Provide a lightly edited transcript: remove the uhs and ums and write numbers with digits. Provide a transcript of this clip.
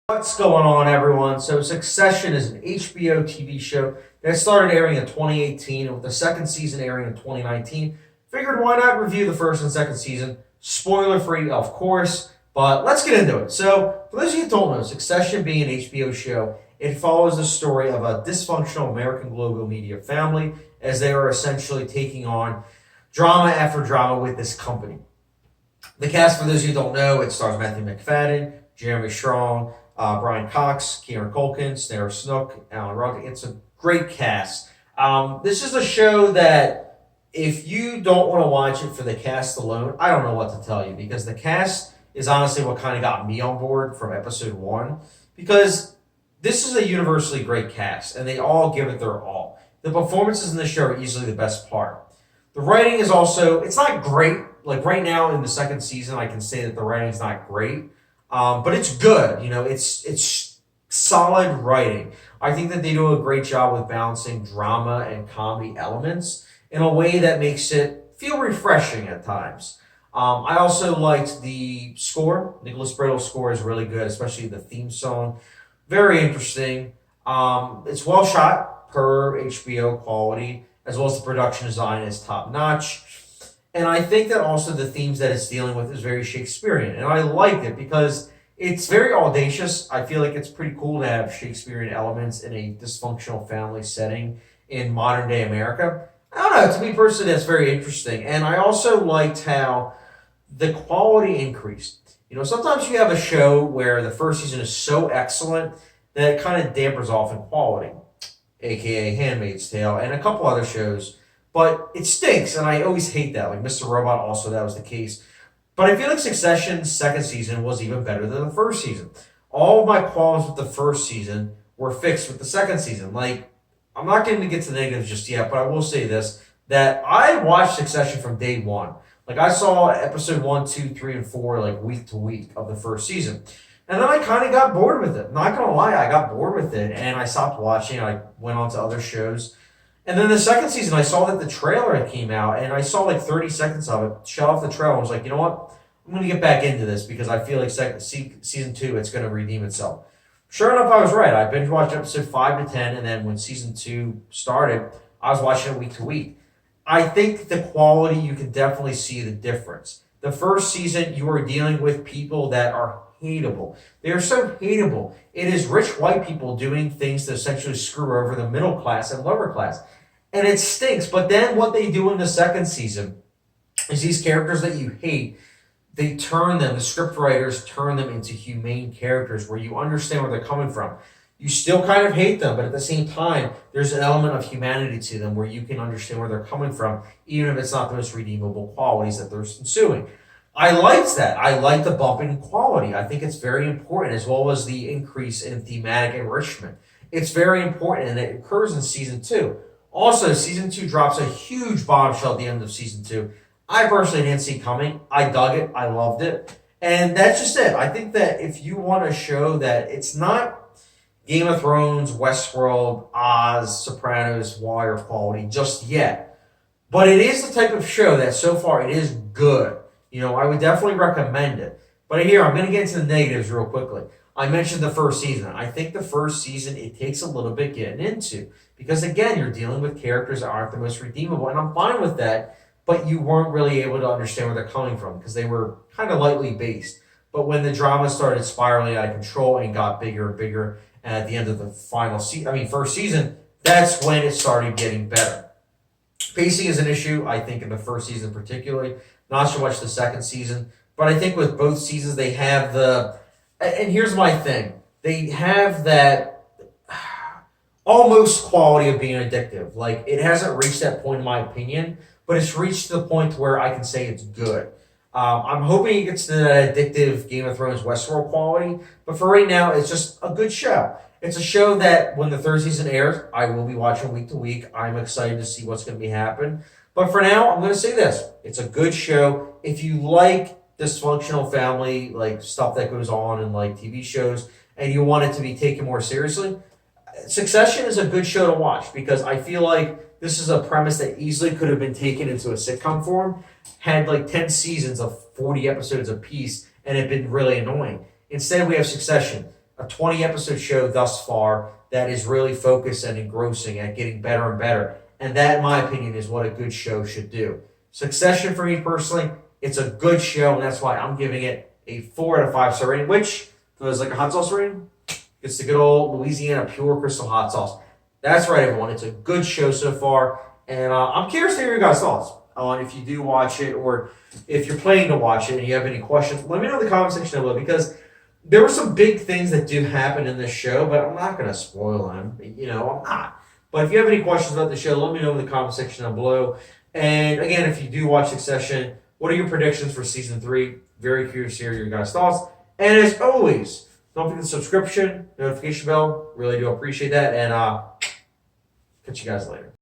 What's going on, everyone? So, Succession is an HBO TV show that started airing in 2018, with the second season airing in 2019. Figured why not review the first and second season? Spoiler free, of course, but let's get into it. So, for those of you who don't know, Succession being an HBO show, it follows the story of a dysfunctional American global media family as they are essentially taking on drama after drama with this company. The cast, for those of you who don't know, it stars Matthew McFadden, Jeremy Strong, Brian Cox, Kieran Culkin, Snare Snook, Alan Ruck. It's a great cast. This is a show that if you don't want to watch it for the cast alone, I don't know what to tell you, because the cast is honestly what kind of got me on board from episode one, because this is a universally great cast and they all give it their all. The performances in the show are easily the best part. The writing is also, it's not great. Like right now in the second season, I can say that the writing is not great. But it's good. It's solid writing. I think that they do a great job with balancing drama and comedy elements in a way that makes it feel refreshing at times. I also liked the score. Nicholas Brittle's score is really good, especially the theme song. Very interesting. It's well shot per HBO quality, as well as the production design is top notch. And I think that also the themes that it's dealing with is very Shakespearean. And I liked it because it's very audacious. I feel like it's pretty cool to have Shakespearean elements in a dysfunctional family setting in modern day America. I don't know. To me personally, that's very interesting. And I also liked how the quality increased. Sometimes you have a show where the first season is so excellent that it kind of dampers off in quality, aka Handmaid's Tale and a couple other shows. But it stinks, and I always hate that. Like Mr. Robot, also that was the case. But I feel like Succession's second season was even better than the first season. All of my qualms with the first season were fixed with the second season. Like, I'm not going to get to the negatives just yet, but I will say this, that I watched Succession from day one. Like, I saw episode 1, 2, 3, and 4, like, week to week of the first season. And then I kind of got bored with it. Not going to lie, I got bored with it, and I stopped watching. I went on to other shows. And then the second season, I saw that the trailer came out, and I saw like 30 seconds of it, shut off the trailer, and was like, you know what? I'm going to get back into this because I feel like season 2, it's going to redeem itself. Sure enough, I was right. I binge watched episode 5 to 10, and then when season 2 started, I was watching it week to week. I think the quality, you can definitely see the difference. The first season, you are dealing with people that are hateable. They are so hateable. It is rich white people doing things to essentially screw over the middle class and lower class. And it stinks. But then what they do in the second season is these characters that you hate, the script writers turn them into humane characters where you understand where they're coming from. You still kind of hate them, but at the same time, there's an element of humanity to them where you can understand where they're coming from, even if it's not the most redeemable qualities that they're ensuing. I liked that. I like the bump in quality. I think it's very important, as well as the increase in thematic enrichment. It's very important, and it occurs in season 2. Also, season 2 drops a huge bombshell at the end of season 2. I personally didn't see coming. I dug it. I loved it. And that's just it. I think that if you want a show that it's not Game of Thrones, Westworld, Oz, Sopranos, Wire quality just yet, but it is the type of show that so far it is good. I would definitely recommend it. But here, I'm going to get into the negatives real quickly. I mentioned the first season. I think the first season, it takes a little bit getting into. Because again, you're dealing with characters that aren't the most redeemable. And I'm fine with that. But you weren't really able to understand where they're coming from because they were kind of lightly based. But when the drama started spiraling out of control and got bigger and bigger, and at the end of the first season, that's when it started getting better. Pacing is an issue, I think, in the first season particularly. Not so much the second season. But I think with both seasons, they have and here's my thing. They have that almost quality of being addictive. Like, it hasn't reached that point in my opinion, but it's reached the point where I can say it's good. I'm hoping it gets to that addictive Game of Thrones Westworld quality, but for right now, it's just a good show. It's a show that when the third season airs, I will be watching week to week. I'm excited to see what's going to be happening. But for now, I'm going to say this. It's a good show. If you like dysfunctional family, like stuff that goes on in like TV shows, and you want it to be taken more seriously, Succession is a good show to watch because I feel like this is a premise that easily could have been taken into a sitcom form, had like 10 seasons of 40 episodes apiece, and it been really annoying. Instead, we have Succession. a 20 episode show thus far that is really focused and engrossing at getting better and better. And that, in my opinion, is what a good show should do. Succession, for me personally, it's a good show, and that's why I'm giving it a 4 out of 5 star rating, which, if it was like a hot sauce rating, it's the good old Louisiana pure crystal hot sauce. That's right, everyone. It's a good show so far, and I'm curious to hear your guys' thoughts on if you do watch it or if you're planning to watch it and you have any questions. Let me know in the comment section below, because there were some big things that do happen in this show, but I'm not going to spoil them. I'm not. But if you have any questions about the show, let me know in the comment section down below. And again, if you do watch Succession, what are your predictions for season 3? Very curious to hear your guys' thoughts. And as always, don't forget the subscription, notification bell. Really do appreciate that. And catch you guys later.